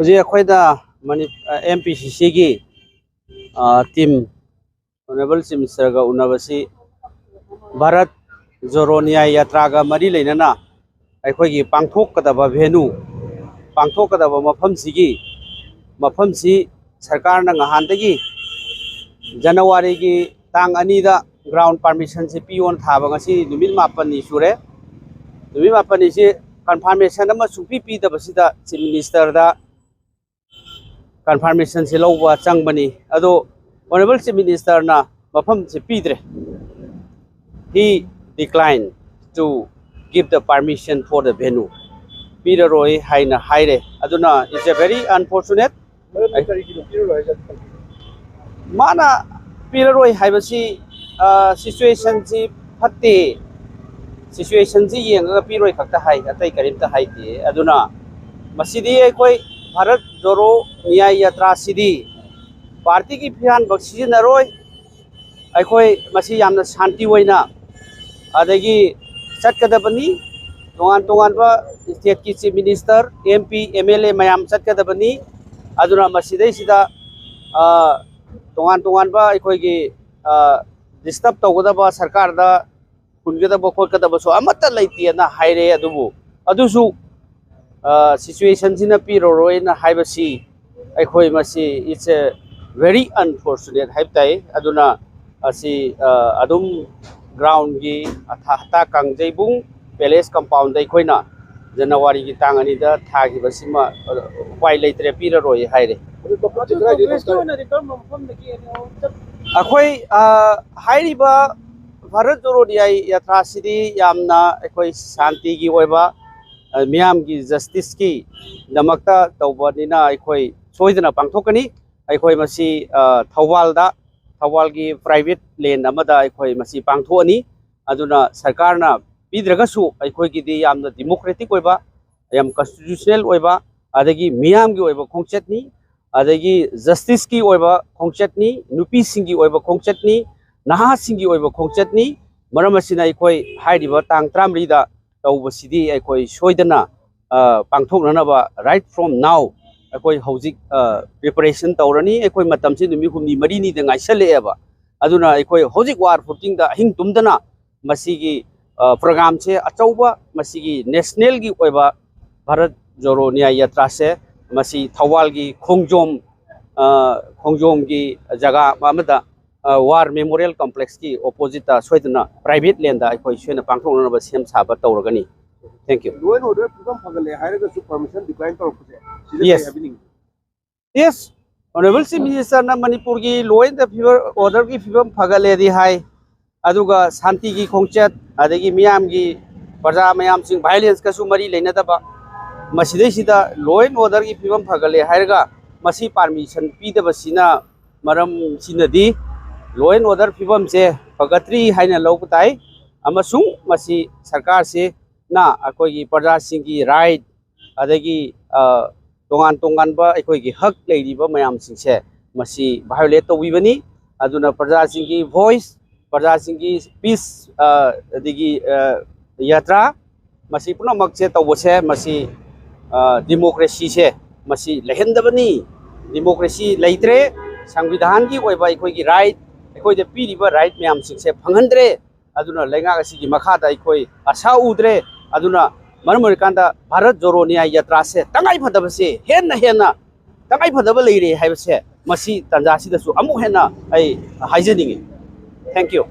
ꯍꯧꯖꯤꯛ ꯑꯩꯈꯣꯏꯗ MPCC ꯒꯤ ꯇꯤꯝ ꯑꯣꯅꯔꯦꯕꯜ ꯆꯤꯐ ꯃꯤꯅꯤꯁꯇꯔꯒ ꯎꯅꯕꯁꯤ ꯚꯥꯔꯠ ꯖꯣꯔꯣ ꯅ꯭ꯌꯥꯏ ꯌꯥꯇ꯭ꯔꯥꯒ ꯃꯔꯤ ꯂꯩꯅꯅ ꯑꯩꯈꯣꯏꯒꯤ ꯄꯥꯡꯊꯣꯛꯀꯗꯕ ꯚꯦꯅꯨ ꯄꯥꯡꯊꯣꯛꯀꯗꯕ ꯃꯐꯝꯁꯤ ꯁꯔꯀꯥꯔꯅ ꯉꯍꯥꯟꯗꯒꯤ ꯖꯅꯋꯥꯔꯤꯒꯤ ꯇꯥꯡ 2ꯗ ꯒ꯭ꯔꯥꯎꯟ ꯄꯔꯃꯤꯁꯟꯁꯤ ꯄꯤꯌꯣꯅ ꯊꯥꯕ ꯉꯁꯤ ꯅꯨꯃꯤꯠ 9ꯅꯤ ꯁꯨꯔꯦ ꯅꯨꯃꯤꯠ 9ꯅꯤꯁꯤ ꯀꯟꯐꯥꯔꯃꯦꯁꯟ ꯑꯃ ꯁꯨꯡꯄꯤ ꯄꯤꯗꯕꯁꯤꯗ chief ꯃꯤꯅꯤꯁꯇꯔꯗ confirmation se lawwa changbani ado honorable chief minister na mafam se pidre he declined to give the permission for the venue piraroi haina haire aduna is a very unfortunate mana piraroi haibasi situation ji phatte situation ji yenga piroi khakta hai atai karimta haite aduna masidi koi Bharat जोरो न्याय यात्रा सिदी party की फियान बक्सी नरोय अखोय मसी यामना शांति होइना अदगी चटकदबनी तोंगान तोंगान बा state की chief minister MP MLA मयाम चटकदबनी अदुना मसीदै सिदा तोंगान तोंगान बा अखोय की disturb तौगदबा सरकार दा हुनगदबा खोकदबा सो अमत्ता लैतिना हाइरे अदुबु अदुसु situation in a piro in a hibasi, I call masi, it's a very unfortunate hyptai, aduna, asi adum ground gi, atata kang jaibung, palace compound, they koina, January gitanganida, tagi basima, quite later piro hide. Akwai Haiba Varadurodi atrocity, Yamna, Equi Santi Giweba. Miam ki justice ki damakta tawbanina aikoi soidana pangthokani aikoi masi thawal gi private lane amada aikoi masi pangthoni aduna sarkarna pidragasu aikoi gi di yamna democratic oiba yam constitutional oiba adagi miam gi oiba khongchetni adagi justice ki oiba khongchetni nupi singi oiba khongchetni naha singi oiba khongchetni maramasina aikoi haidiba tang 13 da City, I call Soidana, Pangtok right from now. I call Hosic preparation Taurani, I call Matamsi, the Mikumi Marini, the Naisele Eva. Aduna, I call Hosic war putting the Hing Tumdana, Masigi program che, Atoba, Masigi, Nationalgi Eva, Bharat Joro Nya Yatrase, Masi Tawalgi, Kongjomgi, Jaga Mamada. War Memorial Complex ki opposite Soidana private land I call Shena Pangton of Sim Saba Tauragani. Thank you. Law and order permission declined for yes. Yes. Honorable Chief Minister na Manipurgi law and the fever order ki fibam Pagale di high Aduga Santi ki Kongchat, Adegi Miam gi Paja Mayam sing violence Kasumari Lenataba Masidesida law and order ki fibam Pagale Haiga Masi permission P the Basina Maram Sinadi. Law and order fibam se pagatri haina lawputai amasung masi sarkar se na akoi praja singi right adagi tongan ba akoi gi hak leiriba mayam sing se masi violate tawibani aduna praja singi voice praja singi peace adagi yatra masi puna makse tawse masi democracy se masi lehendabani democracy leitre संविधान की ओइबा अखोई की right अखोई दे पीरिबा right ma'am सिंसे फंगनद्रे अदुना लेंगा असिगी मखादा अखोई आशा उद्रे अदुना मरमरकांदा भारत जोरो न्याय यात्रा से तंगाई फदबसे हेन्ना तंगाई फदब लेरे हाइबसे मसी तंजासिदसु अमु हेन्ना आई हाइजनिंग थैंक यू